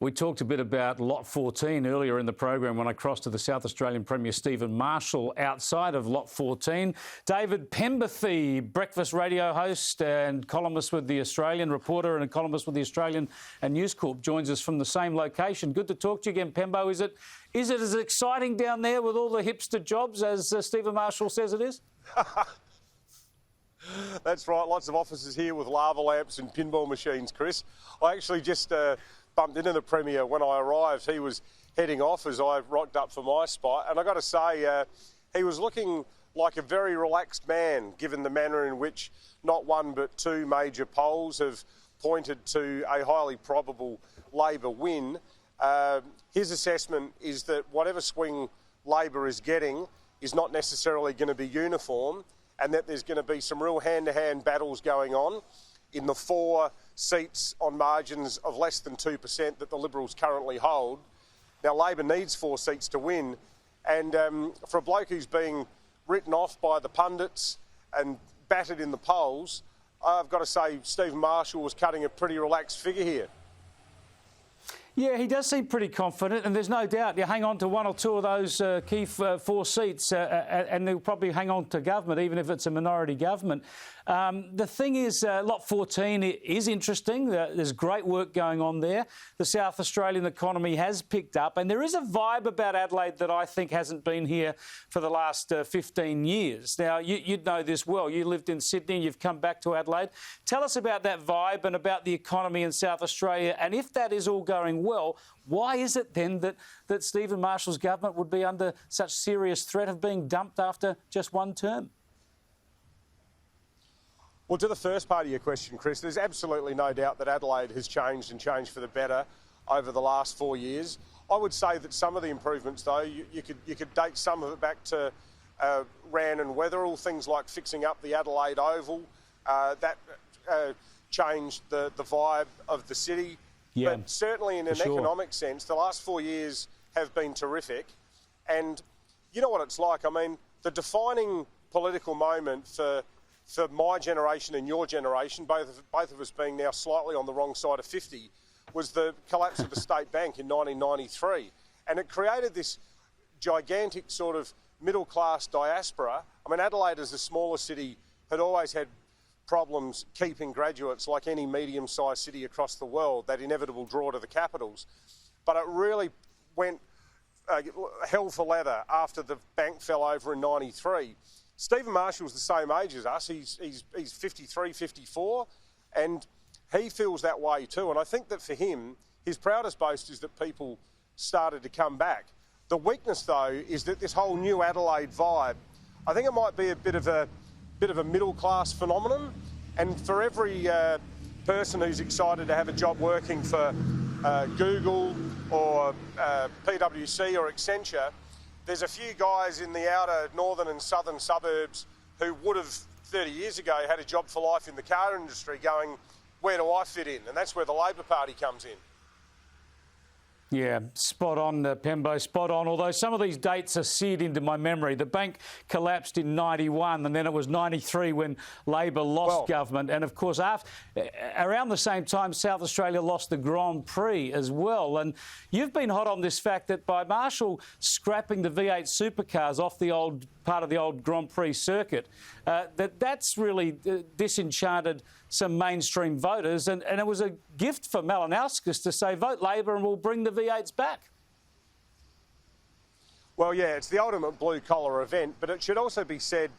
We talked a bit about Lot 14 earlier in the program when I crossed to the South Australian Premier Stephen Marshall outside of Lot 14. David Penberthy, breakfast radio host and columnist with The Australian, reporter and a columnist with The Australian and News Corp, joins us from the same location. Good to talk to you again, Pembo. Is it as exciting down there with all the hipster jobs as Stephen Marshall says it is? That's right. Lots of offices here with lava lamps and pinball machines, Chris. I actually just bumped into the Premier when I arrived. He was heading off as I rocked up for my spot. And I got to say, he was looking like a very relaxed man, given the manner in which not one but two major polls have pointed to a highly probable Labor win. His assessment is that whatever swing Labor is getting is not necessarily going to be uniform, and that there's going to be some real hand-to-hand battles going on in the 4 seats on margins of less than 2% that the Liberals currently hold. Now, Labor needs 4 seats to win, and for a bloke who's being written off by the pundits and battered in the polls, I've got to say Stephen Marshall was cutting a pretty relaxed figure here. Yeah, he does seem pretty confident, and there's no doubt you hang on to 1 or 2 of those key 4 seats and they'll probably hang on to government, even if it's a minority government. The thing is, Lot 14 is interesting. There's great work going on there. The South Australian economy has picked up, and there is a vibe about Adelaide that I think hasn't been here for the last 15 years. Now, you'd know this well. You lived in Sydney and you've come back to Adelaide. Tell us about that vibe and about the economy in South Australia, and if that is all going well, why is it then that Stephen Marshall's government would be under such serious threat of being dumped after just 1 term? Well, to the first part of your question, Chris, there's absolutely no doubt that Adelaide has changed and changed for the better over the last 4 years. I would say that some of the improvements, though, you could date some of it back to Rann and Wetherill, things like fixing up the Adelaide Oval. That changed the vibe of the city. Yeah, but certainly in an economic sense, the last 4 years have been terrific. And you know what it's like. I mean, the defining political moment for my generation and your generation, both of us being now slightly on the wrong side of 50, was the collapse of the State Bank in 1993. And it created this gigantic sort of middle-class diaspora. I mean, Adelaide, as a smaller city, had always had problems keeping graduates, like any medium-sized city across the world, that inevitable draw to the capitals. But it really went hell for leather after the bank fell over in 93. Stephen Marshall's the same age as us. He's 53, 54, and he feels that way too. And I think that for him, his proudest boast is that people started to come back. The weakness, though, is that this whole new Adelaide vibe, I think it might be a bit of a middle-class phenomenon. And for every person who's excited to have a job working for Google or PwC or Accenture, there's a few guys in the outer northern and southern suburbs who would have 30 years ago had a job for life in the car industry going, where do I fit in? And that's where the Labor Party comes in. Yeah, spot on, Pembo, spot on. Although some of these dates are seared into my memory. The bank collapsed in 91 and then it was 93 when Labor lost government. And, of course, around the same time, South Australia lost the Grand Prix as well. And you've been hot on this fact that by Marshall scrapping the V8 supercars off the old part of the old Grand Prix circuit, that's really disenchanted some mainstream voters, and it was a gift for Malinauskas to say, vote Labor and we'll bring the V8s back. Well, yeah, it's the ultimate blue-collar event, but it should also be said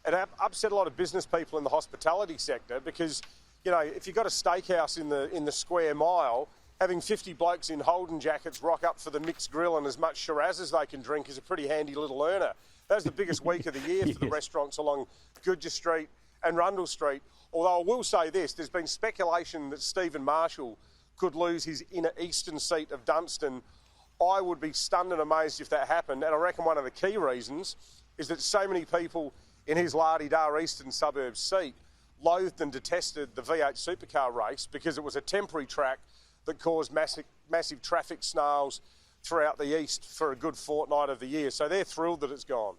it upset a lot of business people in the hospitality sector because, you know, if you've got a steakhouse in the square mile, having 50 blokes in Holden jackets rock up for the mixed grill and as much Shiraz as they can drink is a pretty handy little earner. That was the biggest week of the year for the restaurants along Goodger Street and Rundle Street. Although I will say this, there's been speculation that Stephen Marshall could lose his inner eastern seat of Dunstan. I would be stunned and amazed if that happened. And I reckon one of the key reasons is that so many people in his la-di-da eastern suburbs seat loathed and detested the V8 supercar race because it was a temporary track that caused massive traffic snarls throughout the east for a good fortnight of the year. So they're thrilled that it's gone.